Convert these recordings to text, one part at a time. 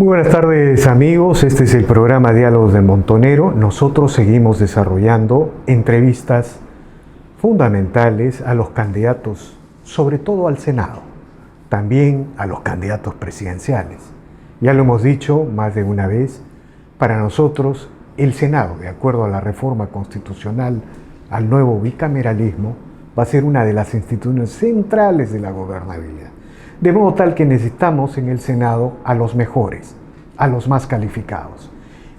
Muy buenas tardes amigos, este es el programa Diálogos de Montonero. Nosotros seguimos desarrollando entrevistas fundamentales a los candidatos, sobre todo al Senado, también a los candidatos presidenciales. Ya lo hemos dicho más de una vez, para nosotros el Senado, de acuerdo a la reforma constitucional, al nuevo bicameralismo, va a ser una de las instituciones centrales de la gobernabilidad. De modo tal que necesitamos en el Senado a los mejores, a los más calificados.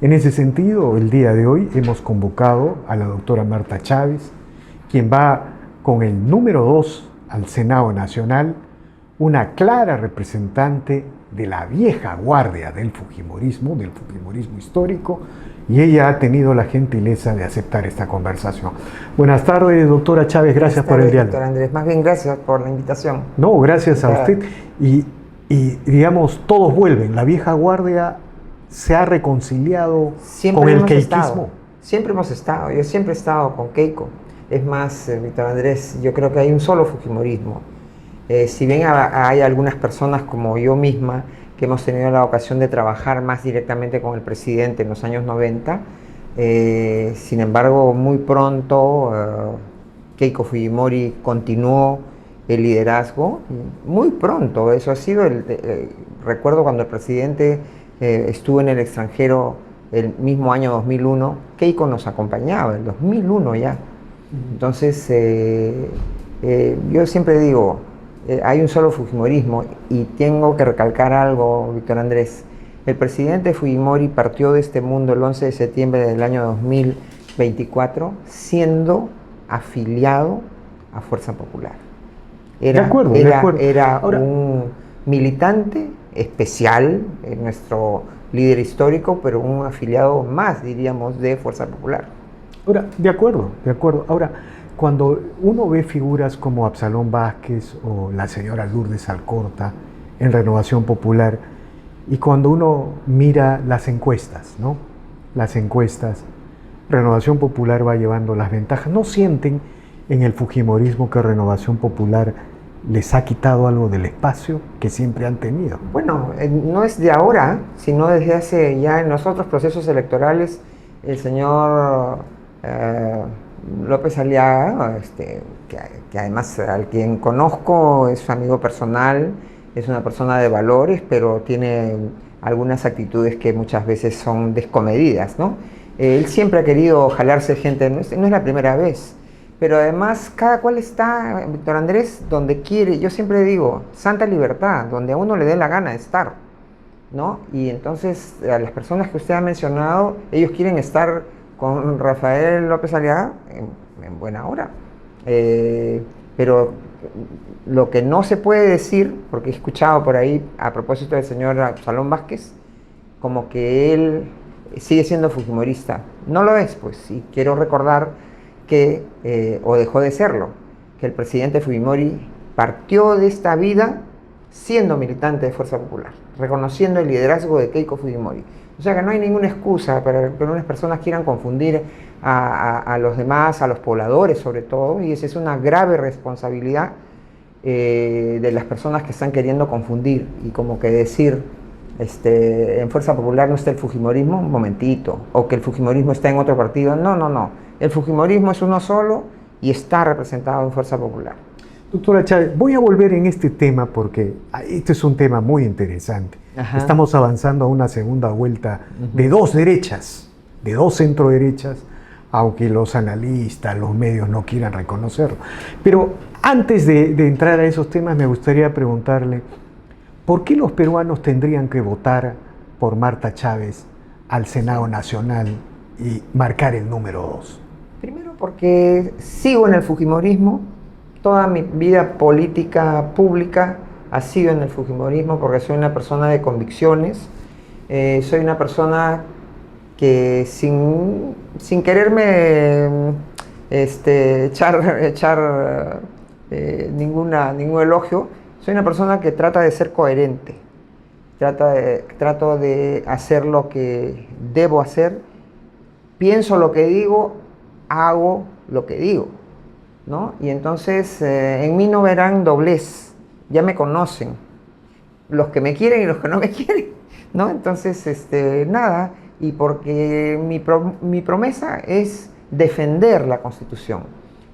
En ese sentido, el día de hoy hemos convocado a la doctora Marta Chávez, quien va con el número 2 al Senado Nacional, una clara representante de la vieja guardia del fujimorismo histórico, y ella ha tenido la gentileza de aceptar esta conversación. Buenas tardes, doctora Chávez, gracias por el diálogo. Doctor Andrés, más bien gracias por la invitación. No, gracias a usted. Y digamos, todos vuelven. La vieja guardia se ha reconciliado con el keikismo. Siempre hemos estado, yo siempre he estado con Keiko. Es más, Víctor Andrés, yo creo que hay un solo fujimorismo. Si bien hay algunas personas como yo misma que hemos tenido la ocasión de trabajar más directamente con el presidente en los años 90, sin embargo, muy pronto Keiko Fujimori continuó el liderazgo, muy pronto. Eso ha sido, recuerdo cuando el presidente estuvo en el extranjero el mismo año 2001, Keiko nos acompañaba, el 2001 ya. Entonces, yo siempre digo, hay un solo fujimorismo, y tengo que recalcar algo, Víctor Andrés. El presidente Fujimori partió de este mundo el 11 de septiembre del año 2024 siendo afiliado a Fuerza Popular. Era un militante especial, nuestro líder histórico, pero un afiliado más, diríamos, de Fuerza Popular. Ahora, de acuerdo. Ahora, cuando uno ve figuras como Absalón Vázquez o la señora Lourdes Alcorta en Renovación Popular, y cuando uno mira las encuestas, ¿no? Las encuestas, Renovación Popular va llevando las ventajas. ¿No sienten en el fujimorismo que Renovación Popular les ha quitado algo del espacio que siempre han tenido? Bueno, no es de ahora, sino desde hace ya en los otros procesos electorales. El señor López Aliaga, que además al quien conozco, es su amigo personal, es una persona de valores, pero tiene algunas actitudes que muchas veces son descomedidas, ¿no? Él siempre ha querido jalarse gente, no es la primera vez, pero además cada cual está, Víctor Andrés, donde quiere. Yo siempre digo, santa libertad, donde a uno le dé la gana de estar, ¿no? Y entonces a las personas que usted ha mencionado, ellos quieren estar con Rafael López Aliaga en buena hora. Pero lo que no se puede decir, porque he escuchado por ahí a propósito del señor Absalón Vázquez, como que él sigue siendo fujimorista. No lo es, pues, y quiero recordar que, o dejó de serlo, que el presidente Fujimori partió de esta vida siendo militante de Fuerza Popular, reconociendo el liderazgo de Keiko Fujimori. O sea que no hay ninguna excusa para que unas personas quieran confundir a los demás, a los pobladores sobre todo, y esa es una grave responsabilidad de las personas que están queriendo confundir y como que decir, en Fuerza Popular no está el fujimorismo, un momentito, o que el fujimorismo está en otro partido. No. El fujimorismo es uno solo y está representado en Fuerza Popular. Doctora Chávez, voy a volver en este tema porque este es un tema muy interesante. Ajá. Estamos avanzando a una segunda vuelta de dos derechas, de dos centroderechas, aunque los analistas, los medios no quieran reconocerlo. Pero antes de entrar a esos temas, me gustaría preguntarle, ¿por qué los peruanos tendrían que votar por Marta Chávez al Senado Nacional y marcar el número 2? Primero porque sigo en el fujimorismo. Toda mi vida política pública ha sido en el fujimorismo, porque soy una persona de convicciones, soy una persona que sin quererme echar ningún elogio, soy una persona que trata de ser coherente, trato de hacer lo que debo hacer, pienso lo que digo, hago lo que digo, ¿no? Y entonces en mí no verán doblez, ya me conocen, los que me quieren y los que no me quieren, ¿no? Entonces, nada, y porque mi promesa es defender la Constitución,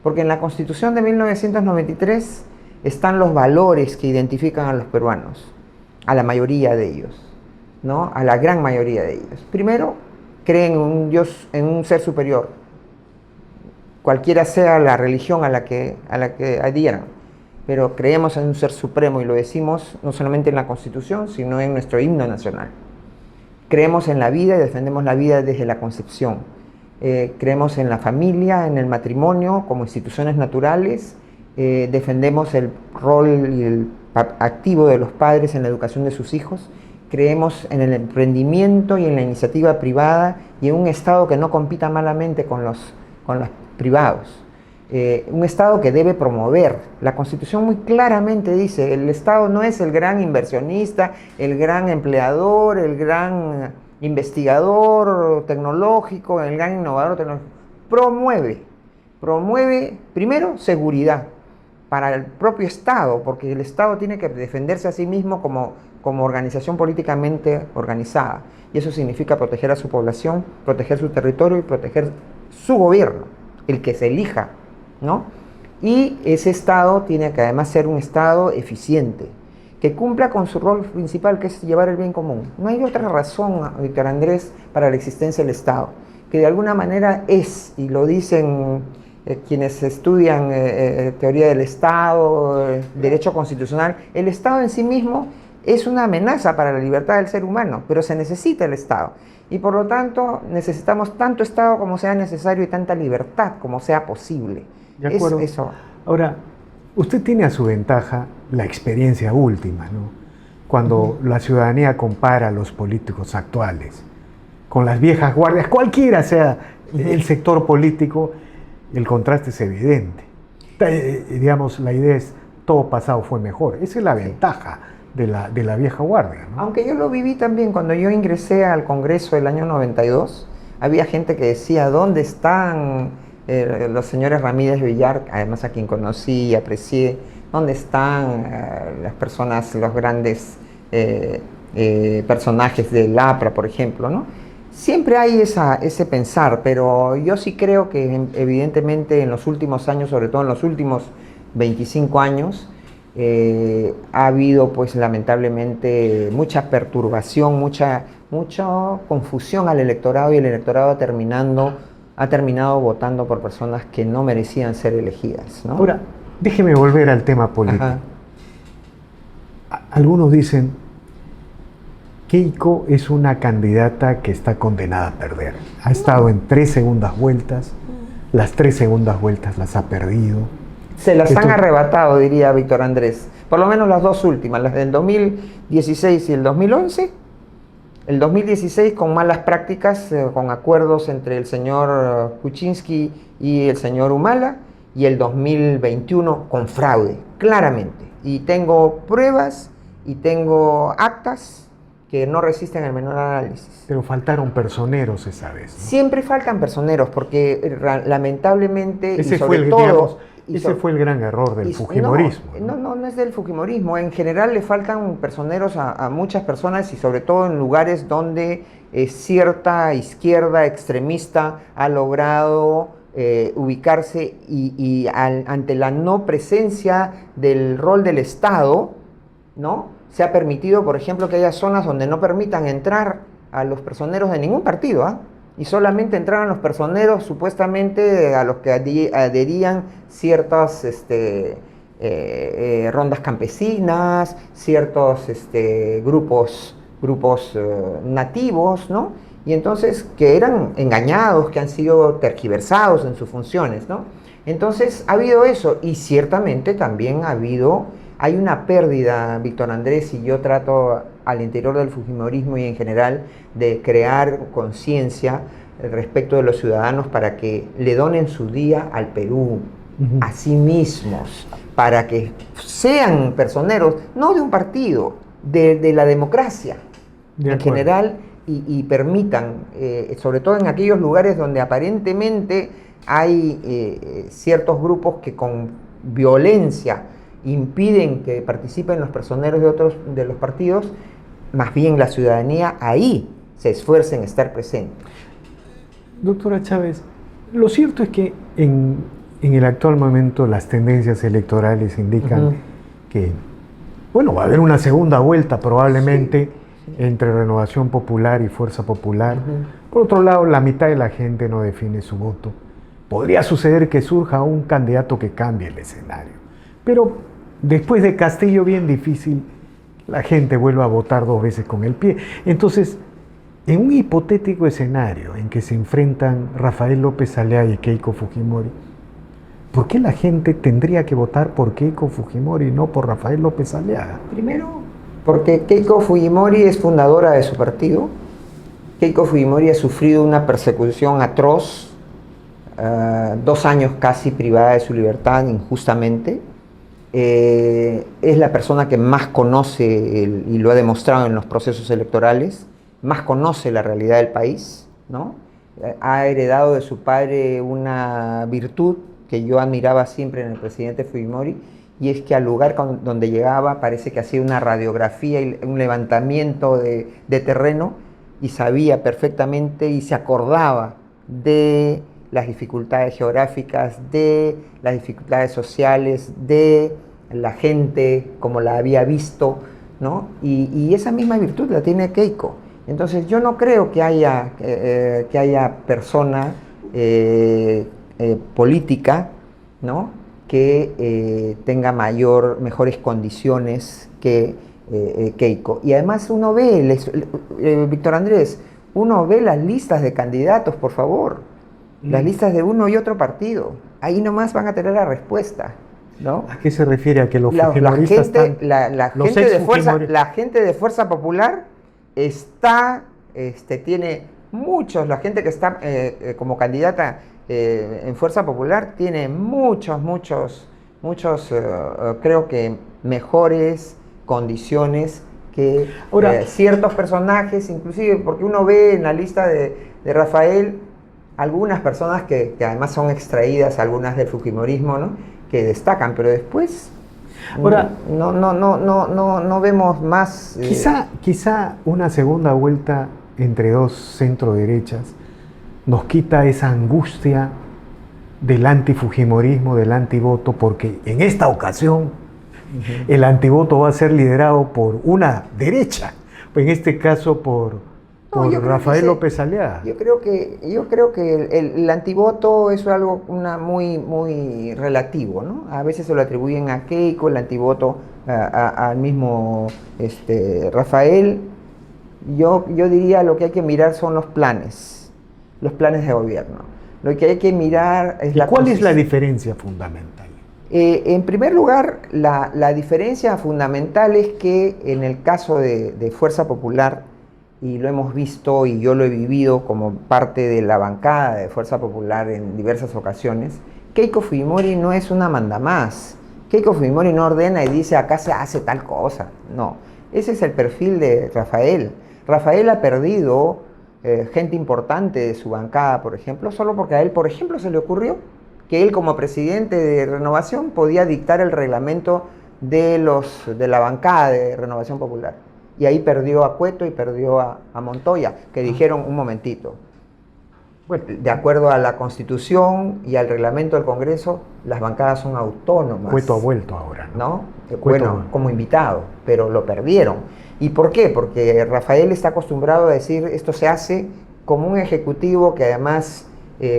porque en la Constitución de 1993 están los valores que identifican a los peruanos, a la mayoría de ellos, ¿no? A la gran mayoría de ellos. Primero, creen en un Dios, en un ser superior, cualquiera sea la religión a la que adhieran, pero creemos en un ser supremo y lo decimos no solamente en la Constitución, sino en nuestro himno nacional. Creemos en la vida y defendemos la vida desde la concepción. Creemos en la familia, en el matrimonio como instituciones naturales, defendemos el rol y el activo de los padres en la educación de sus hijos, creemos en el emprendimiento y en la iniciativa privada y en un Estado que no compita malamente con los privados. Un Estado que debe promover. La Constitución muy claramente dice, el Estado no es el gran inversionista, el gran empleador, el gran investigador tecnológico, el gran innovador tecnológico. Promueve primero seguridad para el propio Estado, porque el Estado tiene que defenderse a sí mismo como organización políticamente organizada. Y eso significa proteger a su población, proteger su territorio y proteger su gobierno, el que se elija, ¿no? Y ese Estado tiene que además ser un Estado eficiente, que cumpla con su rol principal, que es llevar el bien común. No hay otra razón, Víctor Andrés, para la existencia del Estado, que de alguna manera es, y lo dicen quienes estudian teoría del Estado, derecho constitucional, el Estado en sí mismo es una amenaza para la libertad del ser humano, pero se necesita el Estado. Y por lo tanto necesitamos tanto Estado como sea necesario y tanta libertad como sea posible. De acuerdo. Eso. Ahora, usted tiene a su ventaja la experiencia última, ¿no? Cuando la ciudadanía compara a los políticos actuales con las viejas guardias, cualquiera sea el sector político, el contraste es evidente. Digamos, la idea es todo pasado fue mejor. Esa es la ventaja de la vieja guardia, ¿no? Aunque yo lo viví también cuando yo ingresé al Congreso el año 92, había gente que decía, ¿dónde están los señores Ramírez Villar, además a quien conocí y aprecié, dónde están las personas, los grandes personajes del APRA, por ejemplo, ¿no? Siempre hay ese pensar, pero yo sí creo que evidentemente en los últimos años, sobre todo en los últimos 25 años, ha habido pues lamentablemente mucha perturbación, mucha confusión al electorado, y el electorado ha terminado votando por personas que no merecían ser elegidas, ¿no? Ahora, déjeme volver al tema político. Ajá. Algunos dicen, Keiko es una candidata que está condenada a perder. Ha estado en 3 segundas vueltas, las 3 segundas vueltas las ha perdido. Se las han arrebatado, diría Víctor Andrés. Por lo menos las dos últimas, las del 2016 y el 2011. El 2016 con malas prácticas, con acuerdos entre el señor Kuczynski y el señor Humala, y el 2021 con fraude, claramente. Y tengo pruebas y tengo actas que no resisten el menor análisis. Pero faltaron personeros esa vez, ¿no? Siempre faltan personeros, porque lamentablemente, ese y sobre todo... Ese fue el gran error del fujimorismo. No es del fujimorismo. En general le faltan personeros a muchas personas, y sobre todo en lugares donde cierta izquierda extremista ha logrado ubicarse ante la no presencia del rol del Estado, ¿no? Se ha permitido, por ejemplo, que haya zonas donde no permitan entrar a los personeros de ningún partido, ¿ah? Y solamente entraran los personeros supuestamente a los que adherían ciertas rondas campesinas, ciertos grupos nativos, ¿no? Y entonces que eran engañados, que han sido tergiversados en sus funciones, ¿no? Entonces ha habido eso, y ciertamente también hay una pérdida, Víctor Andrés, y yo trato al interior del fujimorismo y en general de crear conciencia respecto de los ciudadanos para que le donen su día al Perú, a sí mismos, para que sean personeros, no de un partido, de la democracia en general, y permitan, sobre todo en aquellos lugares donde aparentemente hay ciertos grupos que con violencia impiden que participen los personeros de otros de los partidos, más bien la ciudadanía ahí se esfuerce en estar presente. Doctora Chávez, lo cierto es que en el actual momento las tendencias electorales indican que, bueno, va a haber una segunda vuelta probablemente entre Renovación Popular y Fuerza Popular. Por otro lado, la mitad de la gente no define su voto. Podría suceder que surja un candidato que cambie el escenario. Pero después de Castillo, bien difícil, la gente vuelve a votar 2 veces con el pie. Entonces, en un hipotético escenario en que se enfrentan Rafael López Aliaga y Keiko Fujimori, ¿por qué la gente tendría que votar por Keiko Fujimori y no por Rafael López Aliaga? Primero, porque Keiko Fujimori es fundadora de su partido. Keiko Fujimori ha sufrido una persecución atroz, 2 años casi privada de su libertad injustamente. Es la persona que más conoce, y lo ha demostrado en los procesos electorales, más conoce la realidad del país, ¿no? Ha heredado de su padre una virtud que yo admiraba siempre en el presidente Fujimori, y es que al lugar donde llegaba parece que hacía una radiografía y un levantamiento de terreno, y sabía perfectamente y se acordaba de las dificultades geográficas, de las dificultades sociales, de la gente como la había visto, ¿no? Y esa misma virtud la tiene Keiko. Entonces yo no creo que haya persona política, ¿no?, que tenga mejores condiciones que Keiko. Y además uno ve, Víctor Andrés, uno ve las listas de candidatos, por favor, las listas de uno y otro partido. Ahí nomás van a tener la respuesta, ¿no? ¿A qué se refiere? ¿A que los fujimoristas la gente de Fuerza Popular tiene muchos, la gente que está como candidata en Fuerza Popular tiene muchos, creo que mejores condiciones que ciertos personajes, inclusive porque uno ve en la lista de Rafael algunas personas que además son extraídas, algunas del fujimorismo, ¿no?, que destacan, pero después no vemos más. Quizá una segunda vuelta entre 2 centro-derechas nos quita esa angustia del antifujimorismo, del antivoto, porque en esta ocasión el antivoto va a ser liderado por una derecha, en este caso por Rafael López Aliaga. Yo creo que el antivoto es algo muy relativo, ¿no? A veces se lo atribuyen a Keiko, el antivoto al mismo Rafael. Yo diría lo que hay que mirar son los planes de gobierno. Lo que hay que mirar es ¿Cuál es la diferencia fundamental? En primer lugar, la diferencia fundamental es que en el caso de Fuerza Popular, y lo hemos visto y yo lo he vivido como parte de la bancada de Fuerza Popular en diversas ocasiones, Keiko Fujimori no es una mandamás. Keiko Fujimori no ordena y dice acá se hace tal cosa. No, ese es el perfil de Rafael. Rafael ha perdido gente importante de su bancada, por ejemplo, solo porque a él, por ejemplo, se le ocurrió que él como presidente de Renovación podía dictar el reglamento de la bancada de Renovación Popular. Y ahí perdió a Cueto y perdió a Montoya, que dijeron, un momentito, bueno, de acuerdo a la Constitución y al reglamento del Congreso, las bancadas son autónomas. Cueto ha vuelto ahora, ¿no? Como invitado, pero lo perdieron. ¿Y por qué? Porque Rafael está acostumbrado a decir, esto se hace como un ejecutivo que además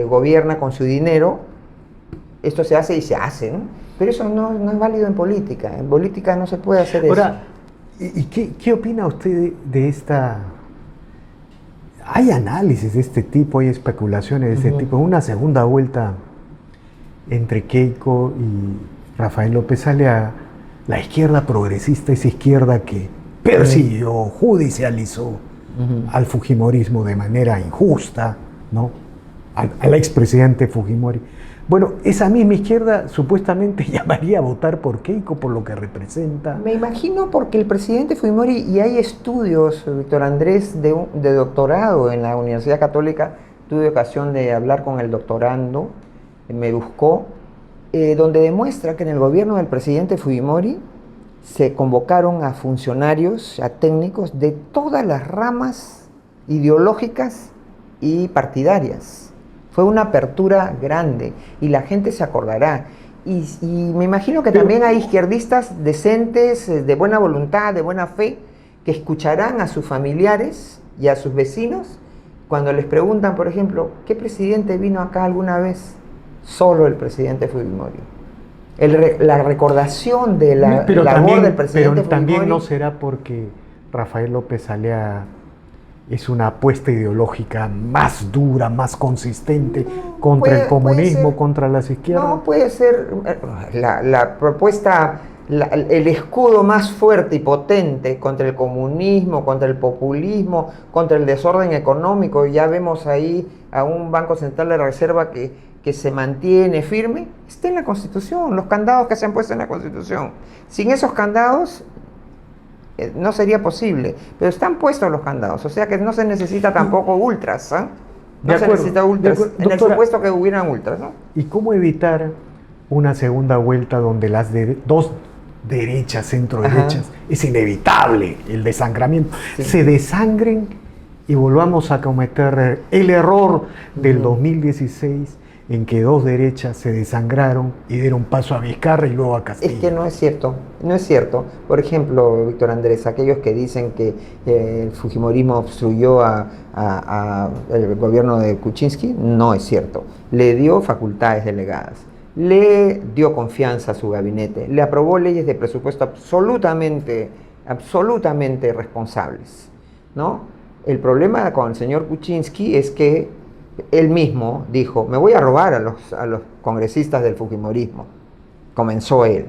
gobierna con su dinero, esto se hace y se hace, ¿no? Pero eso no es válido en política. En política no se puede hacer eso. ¿Y qué opina usted de esta? Hay análisis de este tipo, hay especulaciones de este tipo. Una segunda vuelta entre Keiko y Rafael López Aliaga, la izquierda progresista, esa izquierda que persiguió, judicializó al fujimorismo de manera injusta, ¿no?, al expresidente Fujimori. Bueno, esa misma izquierda supuestamente llamaría a votar por Keiko por lo que representa. Me imagino porque el presidente Fujimori, y hay estudios, Víctor Andrés, de doctorado en la Universidad Católica, tuve ocasión de hablar con el doctorando, me buscó, donde demuestra que en el gobierno del presidente Fujimori se convocaron a funcionarios, a técnicos de todas las ramas ideológicas y partidarias. Fue una apertura grande y la gente se acordará. Y me imagino que también hay izquierdistas decentes, de buena voluntad, de buena fe, que escucharán a sus familiares y a sus vecinos cuando les preguntan, por ejemplo, ¿qué presidente vino acá alguna vez? Solo el presidente Fujimori. La recordación de la labor del presidente Pero también Fujimori, no será porque Rafael López Aliaga es una apuesta ideológica más dura, más consistente contra el comunismo, contra las izquierdas. No, puede ser la propuesta, el escudo más fuerte y potente contra el comunismo, contra el populismo, contra el desorden económico. Ya vemos ahí a un Banco Central de la Reserva que se mantiene firme, está en la Constitución, los candados que se han puesto en la Constitución. Sin esos candados no sería posible, pero están puestos los candados, o sea que no se necesita tampoco ultras, ¿eh? No se necesita ultras, en el supuesto que hubieran ultras, ¿no? ¿Y cómo evitar una segunda vuelta donde las dos derechas, centro-derechas, es inevitable el desangramiento, se desangren y volvamos a cometer el error del 2016 en que dos derechas se desangraron y dieron paso a Vizcarra y luego a Castillo? Es que no es cierto, no es cierto. Por ejemplo, Víctor Andrés, aquellos que dicen que el Fujimorismo obstruyó el gobierno de Kuczynski, no es cierto. Le dio facultades delegadas, le dio confianza a su gabinete, le aprobó leyes de presupuesto absolutamente responsables, ¿no? El problema con el señor Kuczynski es que él mismo dijo, me voy a robar a los congresistas del Fujimorismo. Comenzó él.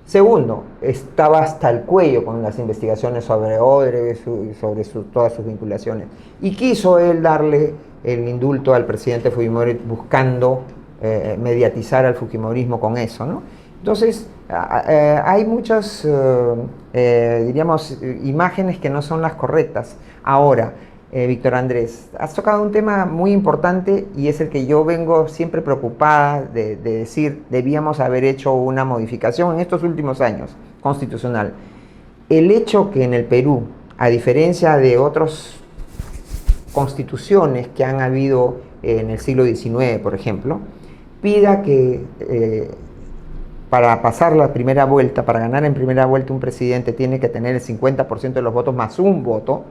Segundo, estaba hasta el cuello con las investigaciones sobre Odebrecht y sobre todas sus vinculaciones. Y quiso él darle el indulto al presidente Fujimori buscando mediatizar al Fujimorismo con eso, ¿no? Entonces, hay muchas, diríamos, imágenes que no son las correctas. Ahora, Víctor Andrés, has tocado un tema muy importante y es el que yo vengo siempre preocupada de decir, debíamos haber hecho una modificación en estos últimos años, constitucional. El hecho que en el Perú, a diferencia de otras constituciones que han habido en el siglo XIX, por ejemplo, pida que para pasar la primera vuelta, para ganar en primera vuelta un presidente tiene que tener el 50% de los votos más un voto,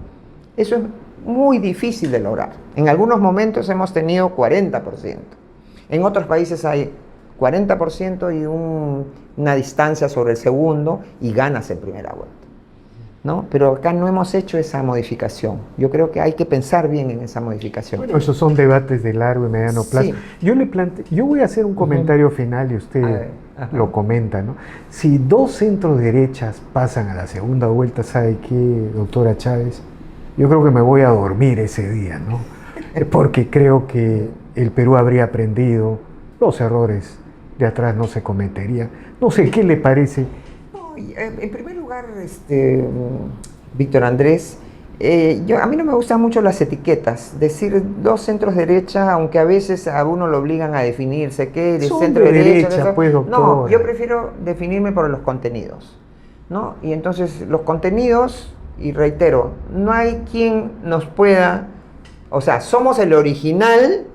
eso es muy difícil de lograr. En algunos momentos hemos tenido 40%. En otros países hay 40% y una distancia sobre el segundo y ganas en primera vuelta, ¿no? Pero acá no hemos hecho esa modificación. Yo creo que hay que pensar bien en esa modificación. Bueno, esos son debates de largo y mediano plazo. Sí. Yo voy a hacer un comentario final y usted lo comenta, ¿no? Si dos centro derechas pasan a la segunda vuelta, ¿sabe qué, doctora Chávez? Yo creo que me voy a dormir ese día, ¿no? Porque creo que el Perú habría aprendido, los errores de atrás no se cometerían. No sé, ¿qué le parece? No, en primer lugar, Víctor Andrés, a mí no me gustan mucho las etiquetas. Decir dos centros derecha, aunque a veces a uno lo obligan a definirse, ¿qué es centro derecha? Pues, no, yo prefiero definirme por los contenidos, ¿no? Y entonces los contenidos... Y reitero, no hay quien nos pueda, o sea, somos el original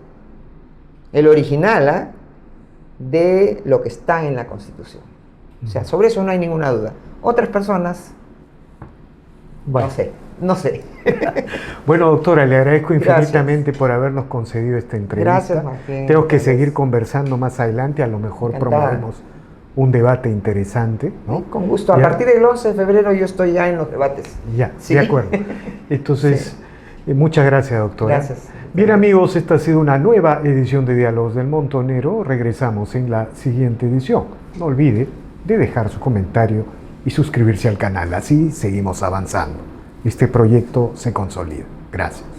de lo que está en la Constitución. O sea, sobre eso no hay ninguna duda. Otras personas, bueno, no sé. Bueno, doctora, le agradezco infinitamente por habernos concedido esta entrevista. Gracias, Martín. Tengo que seguir conversando más adelante, a lo mejor promovemos un debate interesante, ¿no? Sí, con gusto. A partir del 11 de febrero yo estoy ya en los debates. Ya, ¿sí? De acuerdo. Entonces, muchas gracias, doctora. Gracias. Bien, amigos, esta ha sido una nueva edición de Diálogos del Montonero. Regresamos en la siguiente edición. No olvide de dejar su comentario y suscribirse al canal. Así seguimos avanzando. Este proyecto se consolida. Gracias.